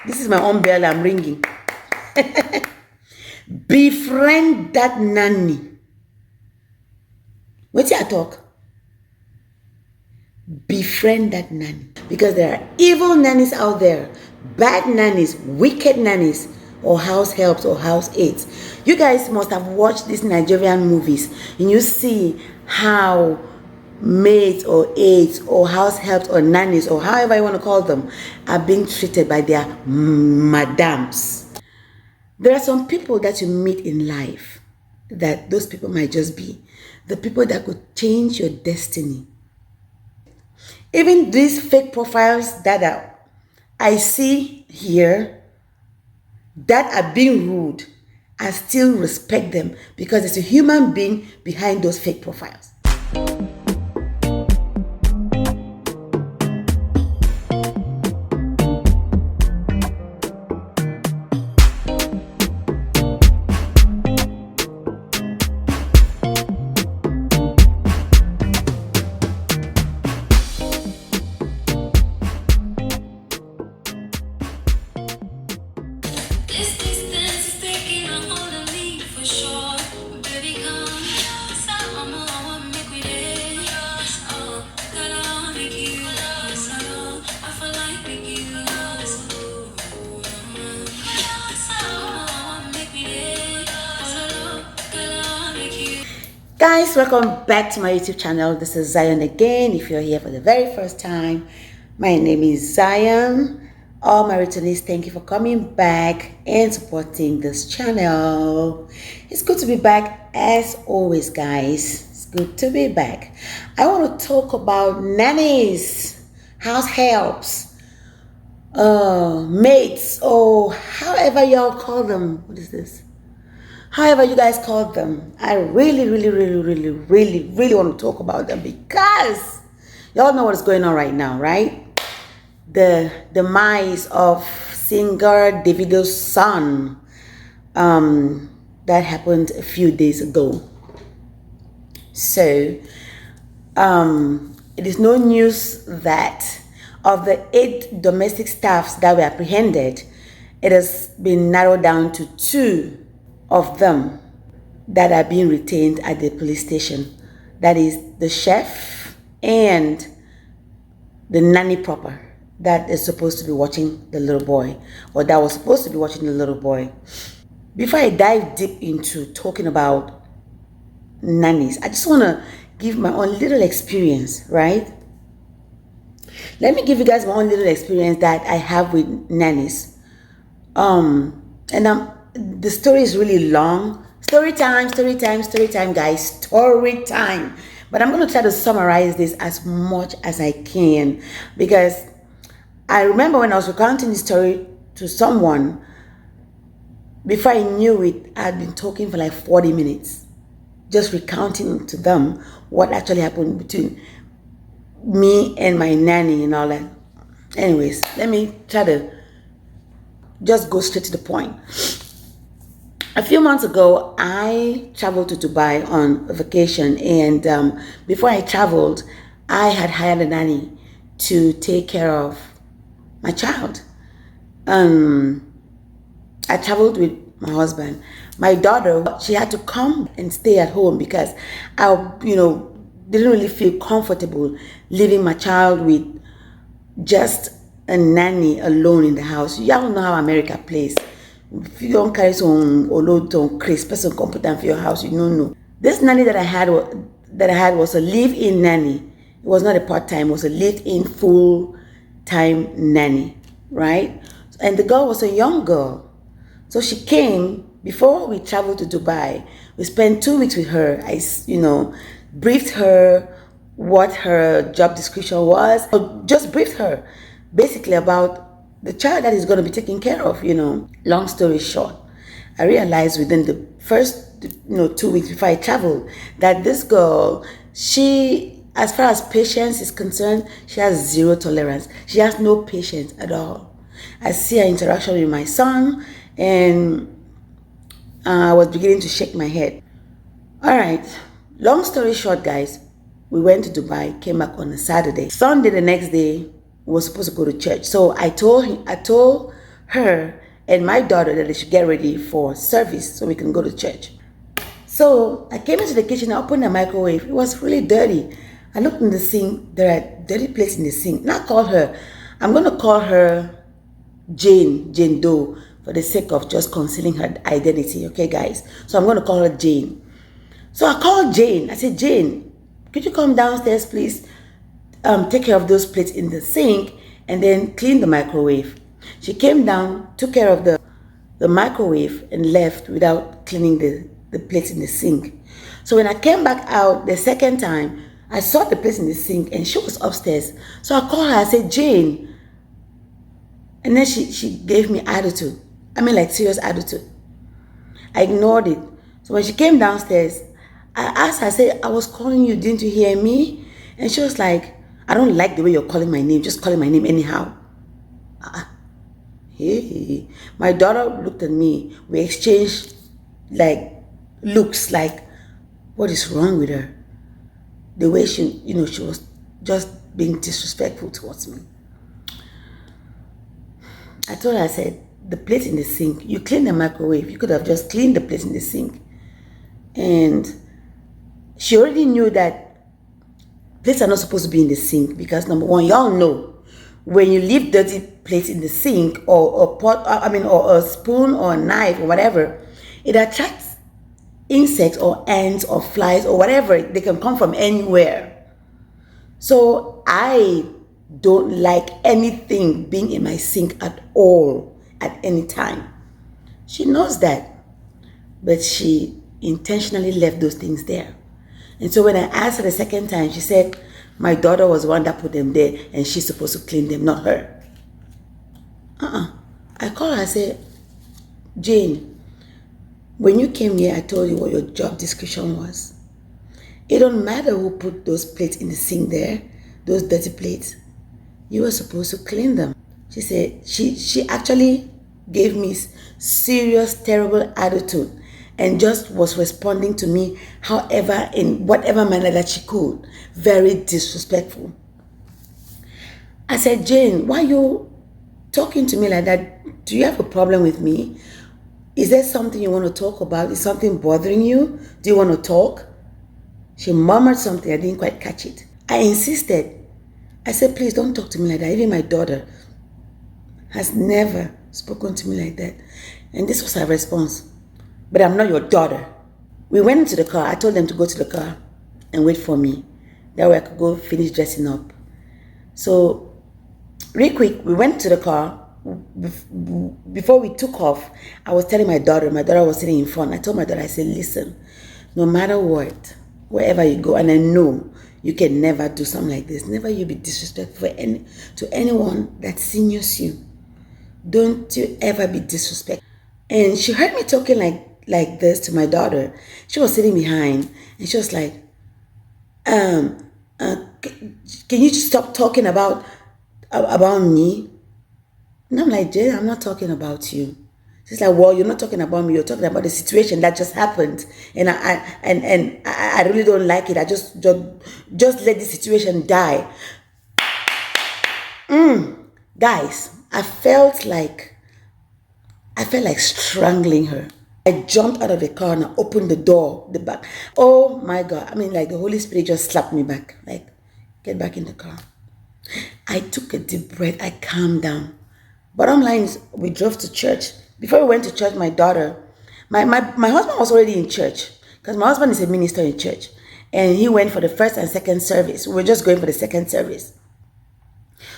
This is my own bell I'm ringing. Befriend that nanny. What's your talk? Befriend that nanny. Because there are evil nannies out there, bad nannies, wicked nannies, or house helps or house aides. You guys must have watched these Nigerian movies and you see how maids or aides or house helps or nannies or however you want to call them are being treated by their madams. There are some people that you meet in life that those people might just be the people that could change your destiny. Even these fake profiles that I see here that are being rude, I still respect them because it's a human being behind those fake profiles. Guys, welcome back to my YouTube channel. This is Zion again. If you're here for the very first time, my name is Zion. All my returnees, thank you for coming back and supporting this channel. It's good to be back as always, guys. It's good to be back. I want to talk about nannies, house helps, mates, or however y'all call them. What is this? However you guys call them, I really want to talk about them because y'all know what's going on right now, right? The demise of singer Davido's son that happened a few days ago. So it is no news that of the 8 domestic staffs that were apprehended, it has been narrowed down to 2 of them that are being retained at the police station. That is the chef and the nanny proper that is supposed to be watching the little boy, or that was supposed to be watching the little boy. Before I dive deep into talking about nannies, I just want to give my own little experience, right? Let me give you guys my own little experience that I have with nannies. The story is really long. Story time, guys. Story time. But I'm going to try to summarize this as much as I can because I remember when I was recounting this story to someone, before I knew it, I had been talking for like 40 minutes, just recounting to them what actually happened between me and my nanny and all that. Anyways, let me try to just go straight to the point. A few months ago, I traveled to Dubai on a vacation, and before I traveled, I had hired a nanny to take care of my child. I traveled with my husband. My daughter, she had to come and stay at home because I, didn't really feel comfortable leaving my child with just a nanny alone in the house. Y'all know how America plays. If you don't carry some load on crisp person competent for your house, you don't know. This nanny that I had was a live-in nanny. It was not a part-time, it was a live-in full-time nanny, right? And the girl was a young girl. So she came before we traveled to Dubai. We spent 2 weeks with her. I, briefed her what her job description was. Just briefed her basically about the child that is going to be taken care of, Long story short, I realized within the first, 2 weeks before I traveled that this girl, she, as far as patience is concerned, she has zero tolerance. She has no patience at all. I see her interaction with my son and I was beginning to shake my head. All right, long story short, guys, we went to Dubai, came back on a Saturday. Sunday, the next day, we were supposed to go to church. So I told her and my daughter that they should get ready for service so we can go to church. So I came into the kitchen, I opened the microwave. It was really dirty. I looked in the sink, there are dirty plates in the sink. Now call her. I'm going to call her Jane Doe, for the sake of just concealing her identity, okay guys? So I'm going to call her Jane. So I called Jane. I said, Jane, could you come downstairs, please? Take care of those plates in the sink and then clean the microwave. She came down, took care of the microwave and left without cleaning the plates in the sink. So when I came back out the second time, I saw the plates in the sink and she was upstairs. So I called her, I said, Jane. And then she gave me attitude. I mean, like serious attitude. I ignored it. So when she came downstairs, I asked her, I said, I was calling you, didn't you hear me? And she was like, I don't like the way you're calling my name, just calling my name anyhow. Hey, my daughter looked at me. We exchanged like looks, like, what is wrong with her? The way she was just being disrespectful towards me. I told her, I said, the plate in the sink, you clean the microwave. You could have just cleaned the plate in the sink. And she already knew that plates are not supposed to be in the sink because, number one, y'all know when you leave dirty plates in the sink or a pot, or a spoon or a knife or whatever, it attracts insects or ants or flies or whatever. They can come from anywhere. So I don't like anything being in my sink at all, at any time. She knows that, but she intentionally left those things there. And so when I asked her the second time, she said, my daughter was the one that put them there and she's supposed to clean them, not her. I called her, I said, Jane, when you came here, I told you what your job description was. It don't matter who put those plates in the sink there, those dirty plates. You were supposed to clean them. She said, she actually gave me serious, terrible attitude and just was responding to me however, in whatever manner that she could. Very disrespectful. I said, Jane, why are you talking to me like that? Do you have a problem with me? Is there something you want to talk about? Is something bothering you? Do you want to talk? She murmured something. I didn't quite catch it. I insisted. I said, please don't talk to me like that. Even my daughter has never spoken to me like that. And this was her response. But I'm not your daughter. We went into the car. I told them to go to the car and wait for me. That way I could go finish dressing up. So, real quick, we went to the car. Before we took off, I was telling my daughter was sitting in front. I told my daughter, I said, listen, no matter what, wherever you go, and I know you can never do something like this. Never you be disrespectful to anyone that seniors you. Don't you ever be disrespectful. And she heard me talking like this to my daughter. She was sitting behind and she was like, can you just stop talking about me? And I'm like, Jane, I'm not talking about you. She's like, well, you're not talking about me. You're talking about the situation that just happened, and I really don't like it. I just let the situation die. Guys, I felt like strangling her. I jumped out of the car and I opened the door, the back. Oh my God. I mean, like the Holy Spirit just slapped me back. Like, get back in the car. I took a deep breath. I calmed down. Bottom line is, we drove to church. Before we went to church, my daughter, my husband was already in church because my husband is a minister in church. And he went for the first and second service. We were just going for the second service.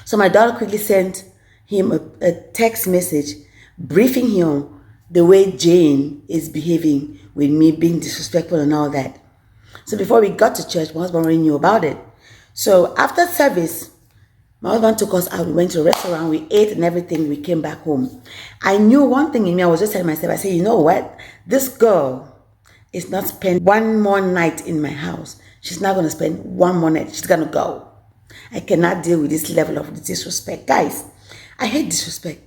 So my daughter quickly sent him a text message briefing him the way Jane is behaving with me, being disrespectful and all that. So before we got to church, my husband already knew about it. So after service, my husband took us out. We went to a restaurant. We ate and everything. We came back home. I knew one thing in me. I was just telling myself, I said, you know what? This girl is not spending one more night in my house. She's not going to spend one more night. She's going to go. I cannot deal with this level of disrespect. Guys, I hate disrespect.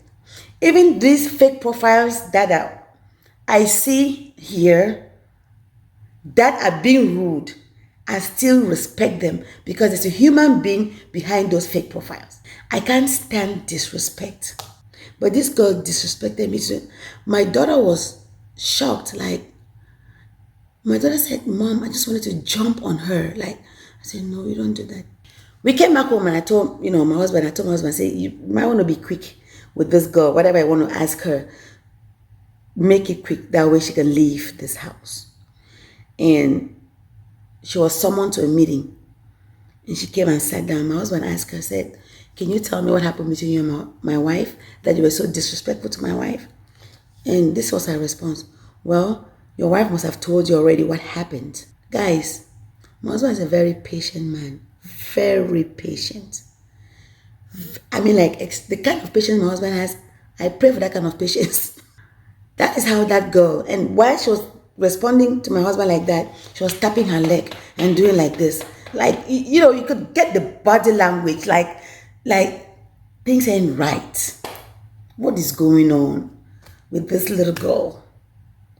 Even these fake profiles that I see here that are being rude, I still respect them because there's a human being behind those fake profiles. I can't stand disrespect. But this girl disrespected me. So my daughter was shocked. Like, my daughter said, Mom, I just wanted to jump on her. Like, I said, no, you don't do that. We came back home and I told, my husband, I say, you might want to be quick with this girl. Whatever I want to ask her, make it quick. That way she can leave this house. And she was summoned to a meeting. And she came and sat down. My husband asked her, said, can you tell me what happened between you and my wife, that you were so disrespectful to my wife? And this was her response. Well, your wife must have told you already what happened. Guys, my husband is a very patient man. Very patient. I mean, like, the kind of patience my husband has, I pray for that kind of patience. That is how that girl, and while she was responding to my husband like that, she was tapping her leg and doing like this. Like, you could get the body language, like things ain't right. What is going on with this little girl?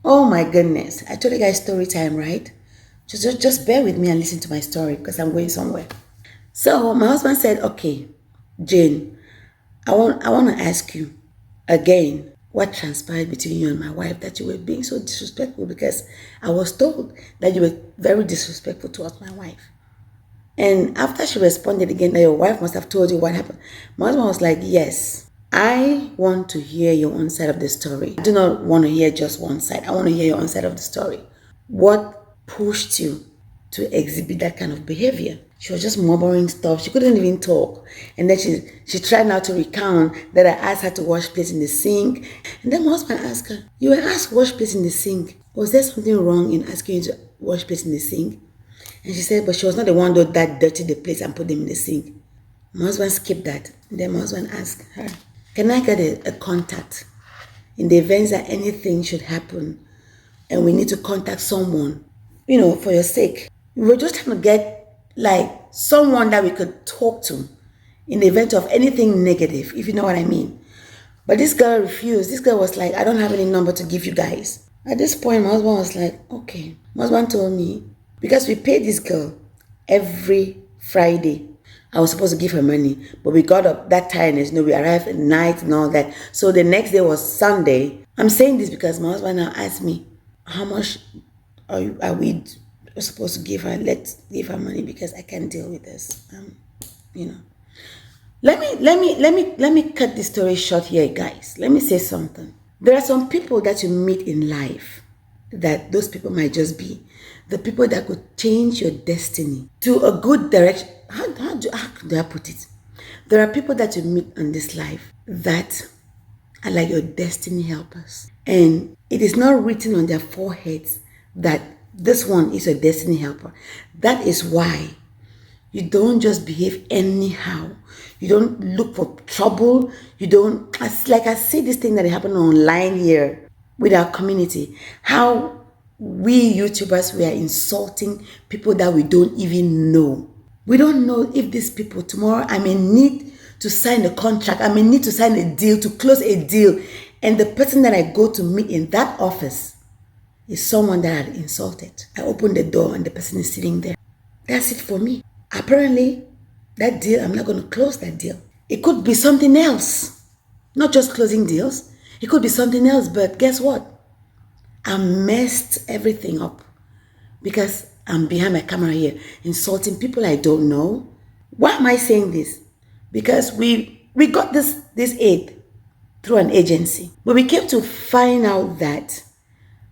Oh my goodness. I told you guys story time, right? Just bear with me and listen to my story because I'm going somewhere. So my husband said, okay, Jane, I want to ask you again what transpired between you and my wife that you were being so disrespectful, because I was told that you were very disrespectful towards my wife. And after she responded again that your wife must have told you what happened, my husband was like, yes, I want to hear your own side of the story. I do not want to hear just one side. I want to hear your own side of the story. What pushed you to exhibit that kind of behavior? She was just murmuring stuff. She couldn't even talk. And then she tried now to recount that I asked her to wash plates in the sink. And then my husband asked her, you were asked to wash plates in the sink. Was there something wrong in asking you to wash plates in the sink? And she said, but she was not the one that dirtied the plates and put them in the sink. My husband skipped that. And then my husband asked her, can I get a contact in the event that anything should happen and we need to contact someone, for your sake? We were just trying to get like someone that we could talk to in the event of anything negative, if you know what I mean. But this girl refused. This girl was like, I don't have any number to give you guys. At this point, my husband was like, okay. My husband told me, because we paid this girl every Friday, I was supposed to give her money, but we got up that tiredness, we arrived at night and all that. So the next day was Sunday. I'm saying this because my husband now asked me, how much are we supposed to give her? Let's give her money because I can't deal with this. Let me cut this story short here, guys. Let me say something. There are some people that you meet in life that those people might just be the people that could change your destiny to a good direction. How do I put it? There are people that you meet in this life that are like your destiny helpers. And it is not written on their foreheads that this one is a destiny helper. That is why you don't just behave anyhow. You don't look for trouble. You don't, I see this thing that happened online here with our community. How we YouTubers, we are insulting people that we don't even know. We don't know if these people tomorrow, I may need to sign a contract. I may need to sign a deal, to close a deal. And the person that I go to meet in that office is someone that I had insulted. I open the door and the person is sitting there. That's it for me. Apparently, that deal, I'm not going to close that deal. It could be something else. Not just closing deals. It could be something else, but guess what? I messed everything up because I'm behind my camera here insulting people I don't know. Why am I saying this? Because we got this aid through an agency. But we came to find out that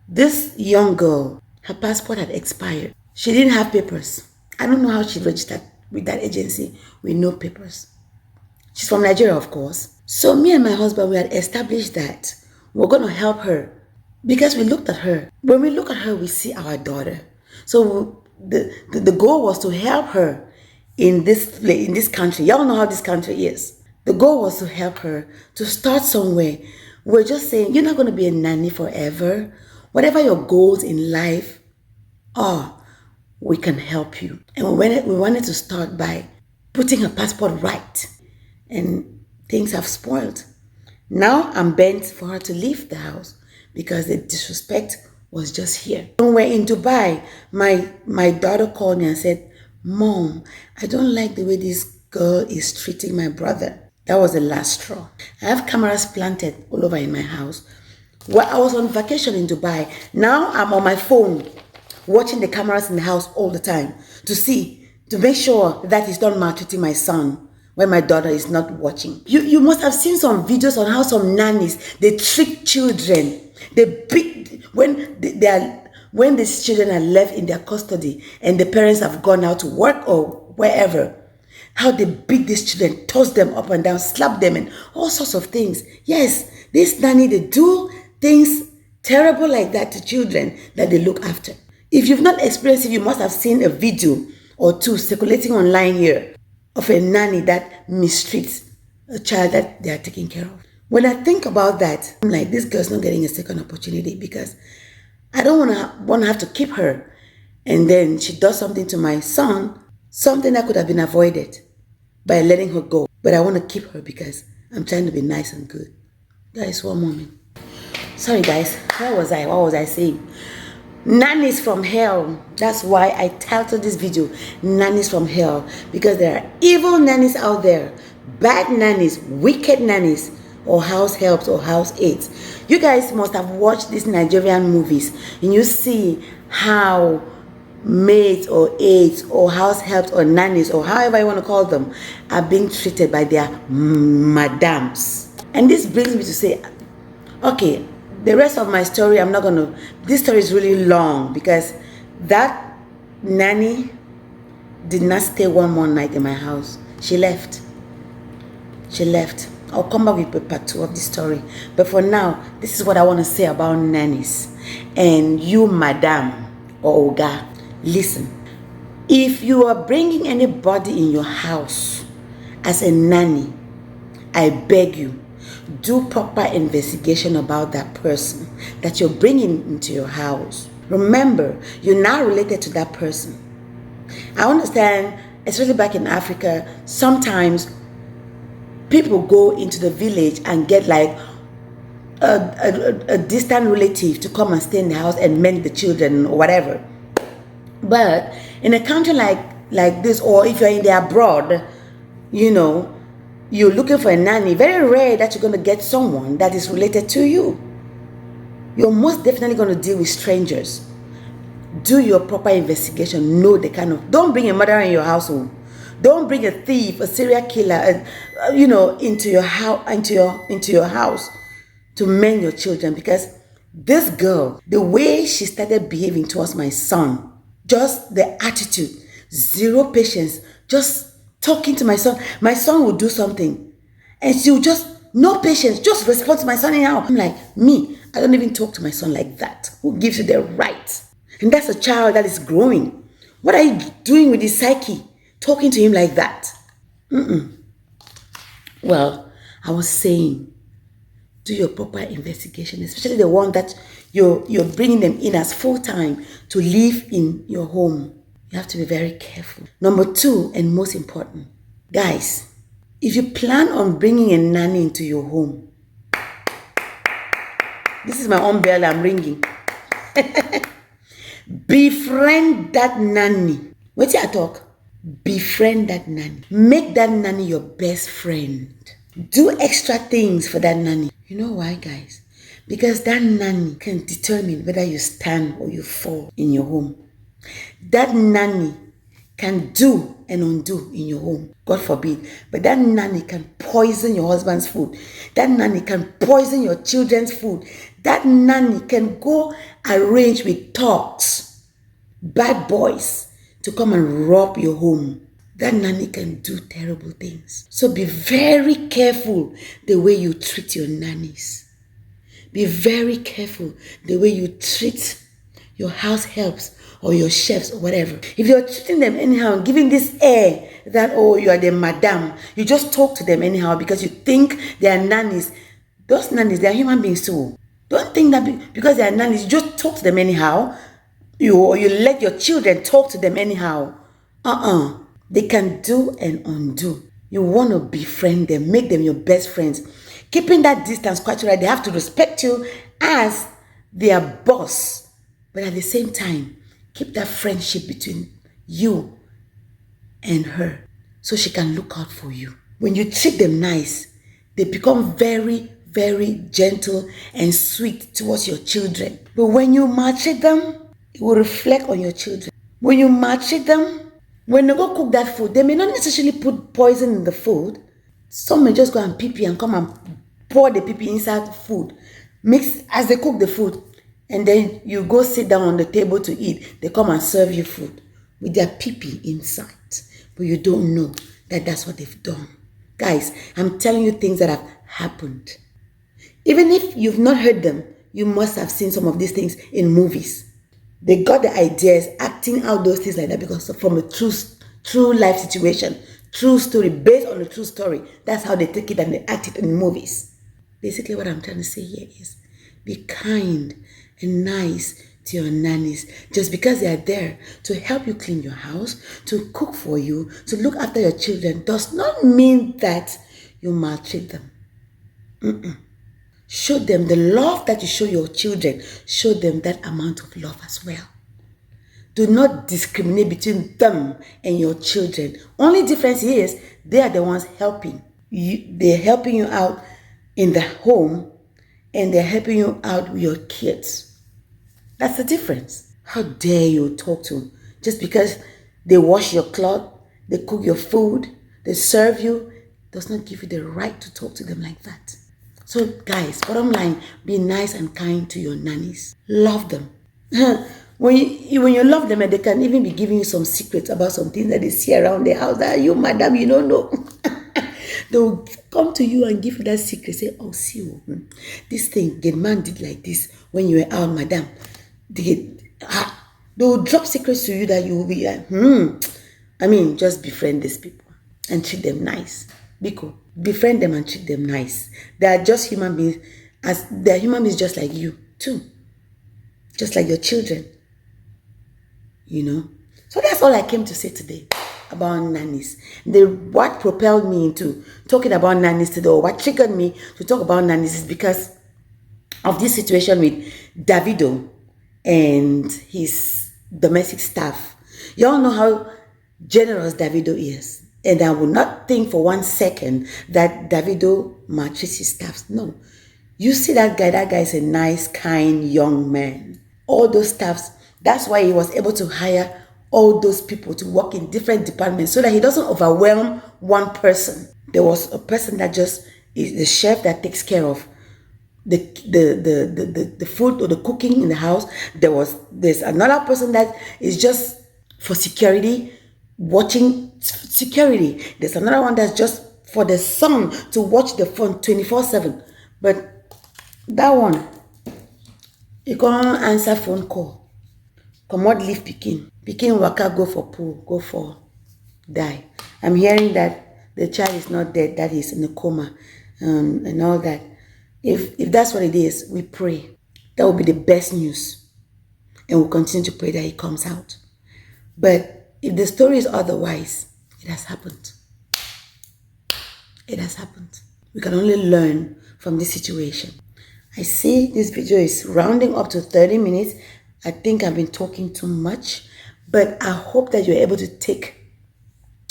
this young girl, her passport had expired. She didn't have papers. I don't know how she registered with that agency with no papers. She's from Nigeria, of course. So me and my husband, we had established that we're going to help her because we looked at her. When we look at her, we see our daughter. So the goal was to help her in this country. Y'all know how this country is. The goal was to help her to start somewhere. We're just saying, you're not going to be a nanny forever. Whatever your goals in life are, we can help you. And we wanted to start by putting her passport right. And things have spoiled. Now I'm bent for her to leave the house because the disrespect was just here. When we're in Dubai, my daughter called me and said, Mom, I don't like the way this girl is treating my brother. That was the last straw. I have cameras planted all over in my house. Well, I was on vacation in Dubai. Now I'm on my phone watching the cameras in the house all the time to make sure that he's not maltreating my son when my daughter is not watching. You must have seen some videos on how some nannies, they trick children. They beat when these children are left in their custody and the parents have gone out to work or wherever. How they beat these children, toss them up and down, slap them and all sorts of things. Yes, this nanny, they do things terrible like that to children that they look after. If you've not experienced it, you must have seen a video or two circulating online here of a nanny that mistreats a child that they are taking care of. When I think about that, I'm like, this girl's not getting a second opportunity because I don't want to have to keep her. And then she does something to my son, something that could have been avoided by letting her go. But I want to keep her because I'm trying to be nice and good. Guys, one moment. Sorry guys, where was I? What was I saying? Nannies from hell. That's why I titled this video Nannies from Hell. Because there are evil nannies out there. Bad nannies, wicked nannies, or house helps or house aides. You guys must have watched these Nigerian movies and you see how maids or aides or house helps or nannies or however you want to call them are being treated by their madams. And this brings me to say, okay, the rest of my story, this story is really long because that nanny did not stay one more night in my house. She left. I'll come back with part 2 of the story. But for now, this is what I want to say about nannies. And you, madam or oga, listen. If you are bringing anybody in your house as a nanny, I beg you, do proper investigation about that person that you're bringing into your house. Remember, you're now related to that person. I understand, especially back in Africa, sometimes people go into the village and get like a distant relative to come and stay in the house and mend the children or whatever. But in a country like this, or if you're in the abroad, you know, you're looking for a nanny, very rare that you're going to get someone that is related to you. You're most definitely going to deal with strangers. Do your proper investigation. Know the kind of, don't bring a murderer in your household. Don't bring a thief, a serial killer, into your house to mend your children. Because this girl, the way she started behaving towards my son, just the attitude, zero patience, just talking to my son will do something and she'll just, no patience, just respond to my son anyhow. I'm like, I don't even talk to my son like that. Who gives you the right? And that's a child that is growing. What are you doing with his psyche? Talking to him like that? Well, I was saying, do your proper investigation, especially the one that you're bringing them in as full-time to live in your home. You have to be very careful. Number 2, and most important, guys, if you plan on bringing a nanny into your home, this is my own bell I'm ringing. Befriend that nanny. Wait till I talk. Befriend that nanny. Make that nanny your best friend. Do extra things for that nanny. You know why, guys? Because that nanny can determine whether you stand or you fall in your home. That nanny can do and undo in your home. God forbid. But that nanny can poison your husband's food. That nanny can poison your children's food. That nanny can go arrange with thugs, bad boys, to come and rob your home. That nanny can do terrible things. So be very careful the way you treat your nannies. Be very careful the way you treat your house helps or your chefs or whatever. If you're treating them anyhow, giving this air that, oh, you are the madam, you just talk to them anyhow because you think they are nannies. Those nannies, they are human beings too. Don't think that because they are nannies, you just talk to them anyhow. You let your children talk to them anyhow. They can do and undo. You want to befriend them, make them your best friends. Keeping that distance quite right. They have to respect you as their boss. But at the same time, keep that friendship between you and her so she can look out for you. When you treat them nice, they become very, very gentle and sweet towards your children. But when you maltreat them, it will reflect on your children. When you maltreat them, when they go cook that food, they may not necessarily put poison in the food. Some may just go and pee and come and pour the pee inside the food. Mix as they cook the food. And then you go sit down on the table to eat. They come and serve you food with their pee inside. But you don't know that that's what they've done. Guys, I'm telling you things that have happened. Even if you've not heard them, you must have seen some of these things in movies. They got the ideas, acting out those things like that because from a true life situation, true story, based on a true story. That's how they take it and they act it in movies. Basically, what I'm trying to say here is be kind and nice to your nannies. Just because they are there to help you clean your house, to cook for you, to look after your children, does not mean that you maltreat them. Show them the love that you show your children. Show them that amount of love as well. Do not discriminate between them and your children. Only difference is they are the ones helping you. They're helping you out in the home and they're helping you out with your kids. That's the difference. How dare you talk to them? Just because they wash your cloth, they cook your food, they serve you, does not give you the right to talk to them like that. So guys, bottom line, be nice and kind to your nannies. Love them. When you love them, and they can even be giving you some secrets about some things that they see around the house that you, madam, you don't know. They'll come to you and give you that secret. Say, oh, see, this thing, the man did like this when you were out, madam. They'll drop secrets to you that you will be like, just befriend these people and treat them nice. Biko, befriend them and treat them nice. They are just human beings. They are human beings just like you too. Just like your children. So that's all I came to say today about nannies. What propelled me into talking about nannies today, or what triggered me to talk about nannies, is because of this situation with Davido and his domestic staff. You all know how generous Davido is. And I will not think for 1 second that Davido maltreats his staff. No. You see that guy is a nice, kind, young man. All those staffs, that's why he was able to hire all those people to work in different departments so that he doesn't overwhelm one person. There was a person that just is the chef that takes care of the food or the cooking in the house. There's another person that is just for security, watching security. There's another one that's just for the son to watch the phone 24/7. But that one, you can't answer phone call. Come out, leave Pikin waka go for pool, go for die. I'm hearing that the child is not dead, that he's in a coma, and all that. If that's what it is, we pray. That will be the best news. And we'll continue to pray that he comes out. But if the story is otherwise, it has happened. It has happened. We can only learn from this situation. I see this video is rounding up to 30 minutes. I think I've been talking too much, but I hope that you're able to take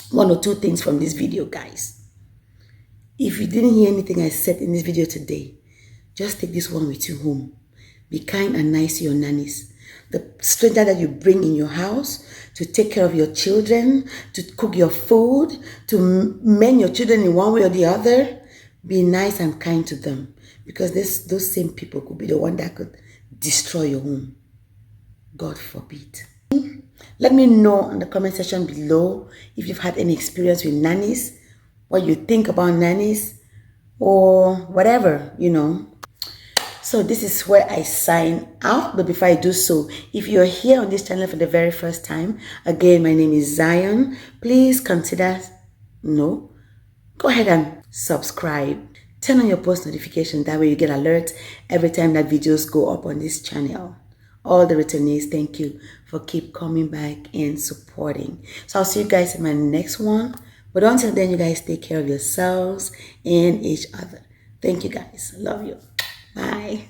1 or 2 things from this video, guys. If you didn't hear anything I said in this video today, just take this one with you home. Be kind and nice to your nannies. The stranger that you bring in your house to take care of your children, to cook your food, to mend your children in one way or the other, be nice and kind to them. Because those same people could be the one that could destroy your home. God forbid. Let me know in the comment section below if you've had any experience with nannies, what you think about nannies, or whatever, So this is where I sign out. But before I do so, if you're here on this channel for the very first time, again, my name is Zion. Please consider, go ahead and subscribe. Turn on your post notification. That way you get alerts every time that videos go up on this channel. All the returnees, thank you for keep coming back and supporting. So I'll see you guys in my next one. But until then, you guys take care of yourselves and each other. Thank you guys. Love you. Bye.